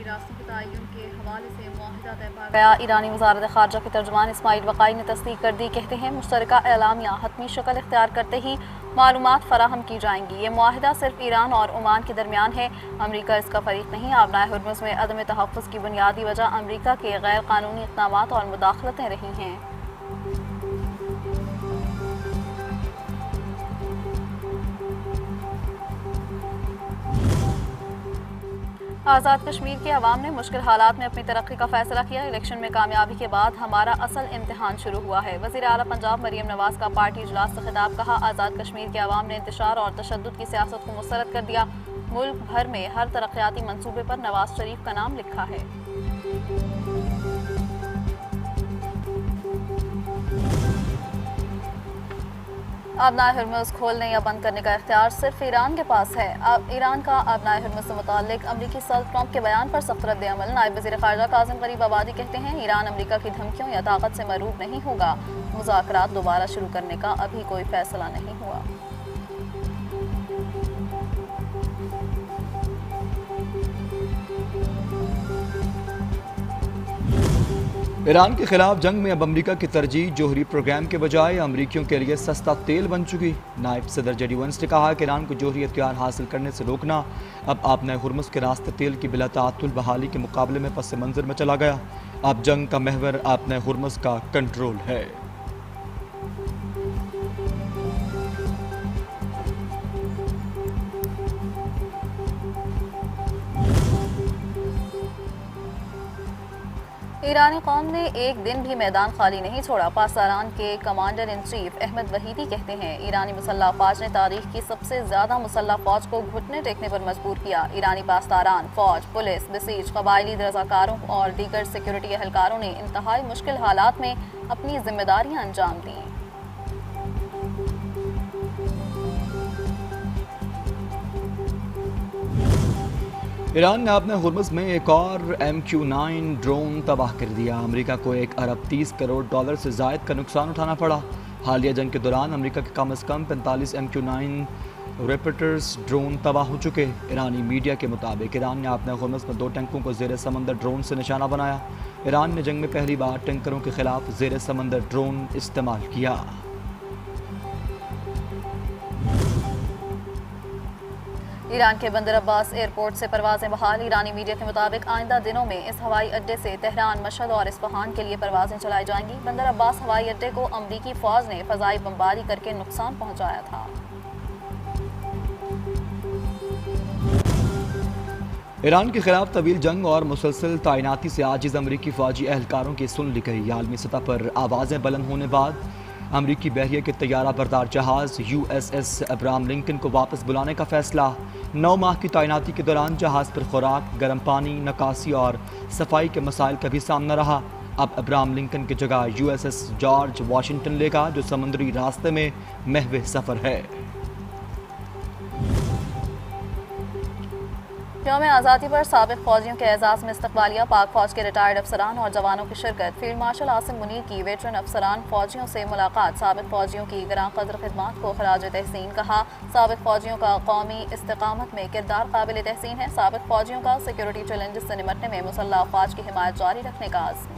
راستوں کے تعین کے حوالے سے معاہدہ طے پا گیا۔ ایرانی وزارت خارجہ کے ترجمان اسماعیل وقائی نے تصدیق کر دی، کہتے ہیں مشترکہ اعلامیہ حتمی شکل اختیار کرتے ہی معلومات فراہم کی جائیں گی۔ یہ معاہدہ صرف ایران اور عمان کے درمیان ہے، امریکہ اس کا فریق نہیں۔ آبنائے ہرمز میں عدم تحفظ کی بنیادی وجہ امریکہ کے غیر قانونی اقدامات اور مداخلتیں رہی ہیں۔ آزاد کشمیر کے عوام نے مشکل حالات میں اپنی ترقی کا فیصلہ کیا۔ الیکشن میں کامیابی کے بعد ہمارا اصل امتحان شروع ہوا ہے۔ وزیر اعلیٰ پنجاب مریم نواز کا پارٹی اجلاس سے خطاب، کہا آزاد کشمیر کے عوام نے انتشار اور تشدد کی سیاست کو مسترد کر دیا۔ ملک بھر میں ہر ترقیاتی منصوبے پر نواز شریف کا نام لکھا ہے۔ آبنائے ہرمز کھولنے یا بند کرنے کا اختیار صرف ایران کے پاس ہے۔ ایران کا آبنائے ہرمز سے متعلق امریکی صدر ٹرمپ کے بیان پر سخت رد عمل۔ نائب وزیر خارجہ کاظم غریب آبادی کہتے ہیں ایران امریکہ کی دھمکیوں یا طاقت سے مرعوب نہیں ہوگا، مذاکرات دوبارہ شروع کرنے کا ابھی کوئی فیصلہ نہیں ہوا۔ ایران کے خلاف جنگ میں اب امریکہ کی ترجیح جوہری پروگرام کے بجائے امریکیوں کے لیے سستا تیل بن چکی۔ نائب صدر جے ڈی وینس نے کہا کہ ایران کو جوہری ہتھیار حاصل کرنے سے روکنا اب آبنائے ہرمز کے راستے تیل کی بلا تعطل بحالی کے مقابلے میں پس منظر میں چلا گیا۔ اب جنگ کا محور آبنائے ہرمز کا کنٹرول ہے۔ ایرانی قوم نے ایک دن بھی میدان خالی نہیں چھوڑا۔ پاسداران کے commander in chief Ahmad Wahidi کہتے ہیں ایرانی مسلح افواج نے تاریخ کی سب سے زیادہ مسلح فوج کو گھٹنے ٹیکنے پر مجبور کیا۔ ایرانی پاسداران، فوج، پولیس، بسیج، قبائلی رضاکاروں اور دیگر سیکیورٹی اہلکاروں نے انتہائی مشکل حالات میں اپنی ذمہ داریاں انجام دیں۔ ایران نے اپنے ہرمز میں ایک اور MQ-9 ڈرون تباہ کر دیا۔ امریکہ کو $1.30 کروڑ سے زائد کا نقصان اٹھانا پڑا۔ حالیہ جنگ کے دوران امریکہ کے کم از کم 45 MQ-9 ریپٹرز ڈرون تباہ ہو چکے۔ ایرانی میڈیا کے مطابق ایران نے اپنے ہرمز میں 2 ٹینکروں کو زیر سمندر ڈرون سے نشانہ بنایا۔ ایران نے جنگ میں پہلی بار ٹینکروں کے خلاف زیر سمندر ڈرون استعمال کیا۔ ایران کے بندر عباس ایئرپورٹ سے پروازیں بحال۔ ایرانی میڈیا کے مطابق آئندہ دنوں میں اس ہوائی اڈے سے تہران، مشہد اور اصفہان کے لیے پروازیں چلائی جائیں گی۔ بندر عباس ہوائی اڈے کو امریکی فوج نے فضائی بمباری کر کے نقصان پہنچایا تھا۔ ایران کے خلاف طویل جنگ اور مسلسل تعیناتی سے عاجز امریکی فوجی اہلکاروں کی سن لی گئی۔ عالمی سطح پر آوازیں بلند ہونے بعد امریکی بحریہ کے طیارہ بردار جہاز USS ابراہم لنکن کو واپس بلانے کا فیصلہ۔ 9 ماہ کی تعیناتی کے دوران جہاز پر خوراک، گرم پانی، نکاسی اور صفائی کے مسائل کا بھی سامنا رہا۔ اب ابراہم لنکن کی جگہ USS جارج واشنگٹن لے گا، جو سمندری راستے میں محو سفر ہے۔ یوم آزادی پر سابق فوجیوں کے اعزاز میں استقبالیہ۔ پاک فوج کے ریٹائرڈ افسران اور جوانوں کی شرکت۔ فیلڈ مارشل عاصم منیر کی ویٹرن افسران فوجیوں سے ملاقات۔ سابق فوجیوں کی گراں قدر خدمات کو خراج تحسین، کہا سابق فوجیوں کا قومی استقامت میں کردار قابل تحسین ہے۔ سابق فوجیوں کا سیکیورٹی چیلنجز سے نمٹنے میں مسلح افواج کی حمایت جاری رکھنے کا عزم۔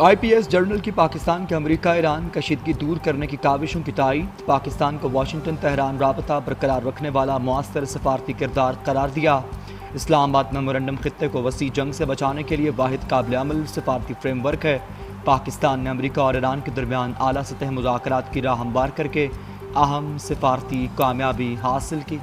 IPS جرنل کی پاکستان کے امریکہ ایران کشیدگی دور کرنے کی کاوشوں کی تائید۔ پاکستان کو واشنگٹن تہران رابطہ برقرار رکھنے والا مؤثر سفارتی کردار قرار دیا۔ اسلام آباد میمورنڈم خطے کو وسیع جنگ سے بچانے کے لیے واحد قابل عمل سفارتی فریم ورک ہے۔ پاکستان نے امریکہ اور ایران کے درمیان اعلیٰ سطح مذاکرات کی راہ ہموار کر کے اہم سفارتی کامیابی حاصل کی۔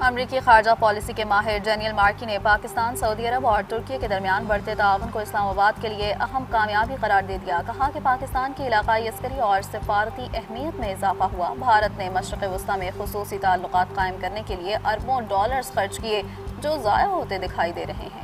امریکی خارجہ پالیسی کے ماہر ڈینیل مارکی نے پاکستان، سعودی عرب اور ترکی کے درمیان بڑھتے تعاون کو اسلام آباد کے لیے اہم کامیابی قرار دے دیا۔ کہا کہ پاکستان کی علاقائی عسکری اور سفارتی اہمیت میں اضافہ ہوا۔ بھارت نے مشرق وسطیٰ میں خصوصی تعلقات قائم کرنے کے لیے اربوں ڈالرز خرچ کیے، جو ضائع ہوتے دکھائی دے رہے ہیں۔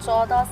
14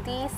30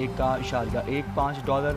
$1.15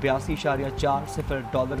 $82.40